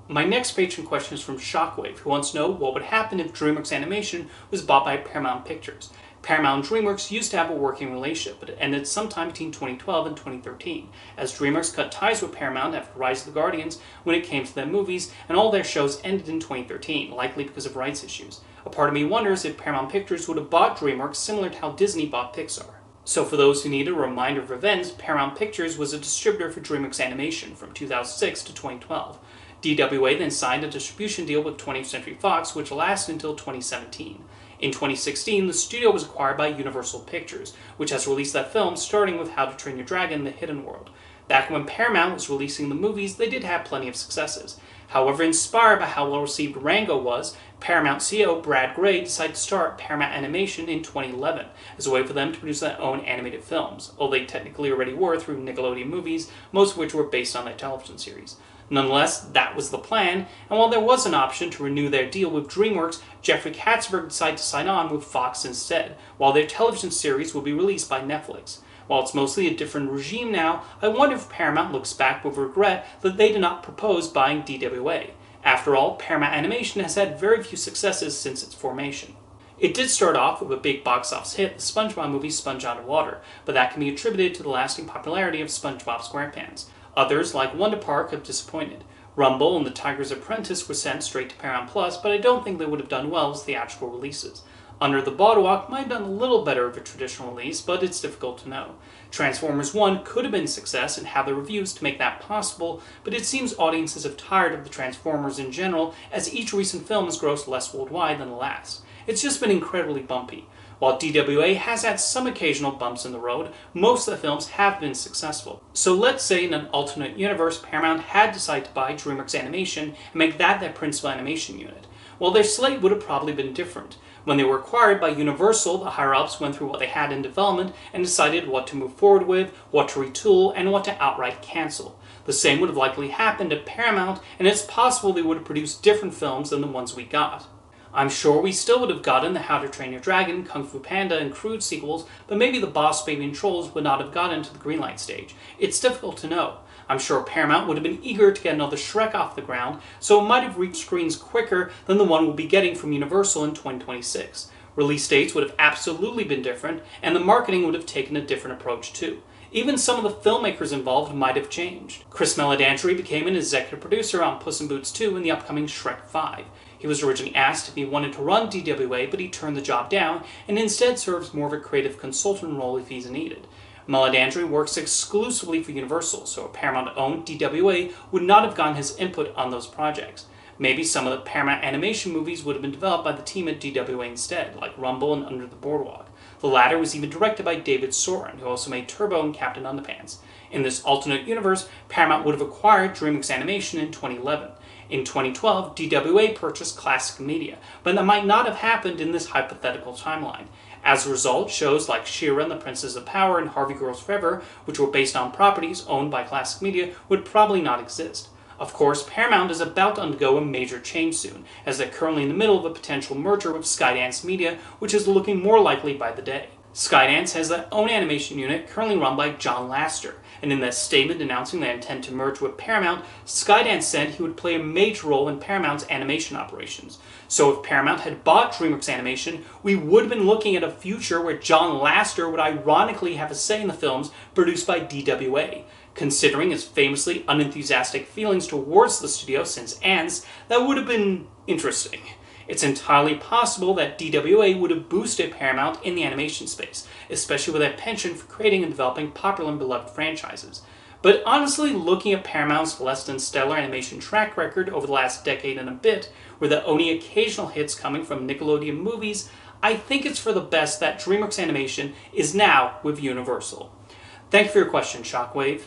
My next patron question is from Shockwave, who wants to know what would happen if DreamWorks Animation was bought by Paramount Pictures. Paramount and DreamWorks used to have a working relationship, but it ended sometime between 2012 and 2013, as DreamWorks cut ties with Paramount after Rise of the Guardians when it came to their movies, and all their shows ended in 2013, likely because of rights issues. A part of me wonders if Paramount Pictures would have bought DreamWorks similar to how Disney bought Pixar. So for those who need a reminder of events, Paramount Pictures was a distributor for DreamWorks Animation from 2006 to 2012. DWA then signed a distribution deal with 20th Century Fox, which lasted until 2017. In 2016, the studio was acquired by Universal Pictures, which has released that film starting with How to Train Your Dragon: The Hidden World. Back when Paramount was releasing the movies, they did have plenty of successes. However, inspired by how well received Rango was, Paramount CEO Brad Grey decided to start Paramount Animation in 2011 as a way for them to produce their own animated films, although they technically already were through Nickelodeon movies, most of which were based on their television series. Nonetheless, that was the plan, and while there was an option to renew their deal with DreamWorks, Jeffrey Katzenberg decided to sign on with Fox instead, while their television series would be released by Netflix. While it's mostly a different regime now, I wonder if Paramount looks back with regret that they did not propose buying DWA. After all, Paramount Animation has had very few successes since its formation. It did start off with a big box office hit, the SpongeBob movie Sponge Out of Water, but that can be attributed to the lasting popularity of SpongeBob SquarePants. Others, like Wonder Park, have disappointed. Rumble and The Tiger's Apprentice were sent straight to Paramount Plus, but I don't think they would have done well as theatrical releases. Under the Boardwalk might have done a little better of a traditional release, but it's difficult to know. Transformers 1 could have been a success and have the reviews to make that possible, but it seems audiences have tired of the Transformers in general, as each recent film has grossed less worldwide than the last. It's just been incredibly bumpy. While DWA has had some occasional bumps in the road, most of the films have been successful. So let's say in an alternate universe, Paramount had decided to buy DreamWorks Animation and make that their principal animation unit. Well, their slate would have probably been different. When they were acquired by Universal, the higher-ups went through what they had in development and decided what to move forward with, what to retool, and what to outright cancel. The same would have likely happened at Paramount, and it's possible they would have produced different films than the ones we got. I'm sure we still would have gotten the How to Train Your Dragon, Kung Fu Panda, and Crude sequels, but maybe the Boss Baby and Trolls would not have gotten to the greenlight stage. It's difficult to know. I'm sure Paramount would have been eager to get another Shrek off the ground, so it might have reached screens quicker than the one we'll be getting from Universal in 2026. Release dates would have absolutely been different, and the marketing would have taken a different approach too. Even some of the filmmakers involved might have changed. Chris Meledandri became an executive producer on Puss in Boots 2 and the upcoming Shrek 5. He was originally asked if he wanted to run DWA, but he turned the job down and instead serves more of a creative consultant role if he's needed. Meledandri works exclusively for Universal, so a Paramount-owned DWA would not have gotten his input on those projects. Maybe some of the Paramount Animation movies would have been developed by the team at DWA instead, like Rumble and Under the Boardwalk. The latter was even directed by David Soren, who also made Turbo and Captain Underpants. In this alternate universe, Paramount would have acquired DreamWorks Animation in 2011. In 2012, DWA purchased Classic Media, but that might not have happened in this hypothetical timeline. As a result, shows like She-Ra and the Princess of Power and Harvey Girls Forever, which were based on properties owned by Classic Media, would probably not exist. Of course, Paramount is about to undergo a major change soon, as they're currently in the middle of a potential merger with Skydance Media, which is looking more likely by the day. Skydance has their own animation unit currently run by John Lasseter, and in their statement announcing their intent to merge with Paramount, Skydance said he would play a major role in Paramount's animation operations. So if Paramount had bought DreamWorks Animation, we would have been looking at a future where John Lasseter would ironically have a say in the films produced by DWA. Considering his famously unenthusiastic feelings towards the studio since Ants, that would have been interesting. It's entirely possible that DWA would have boosted Paramount in the animation space, especially with their penchant for creating and developing popular and beloved franchises. But honestly, looking at Paramount's less than stellar animation track record over the last decade and a bit, with the only occasional hits coming from Nickelodeon movies, I think it's for the best that DreamWorks Animation is now with Universal. Thank you for your question, Shockwave.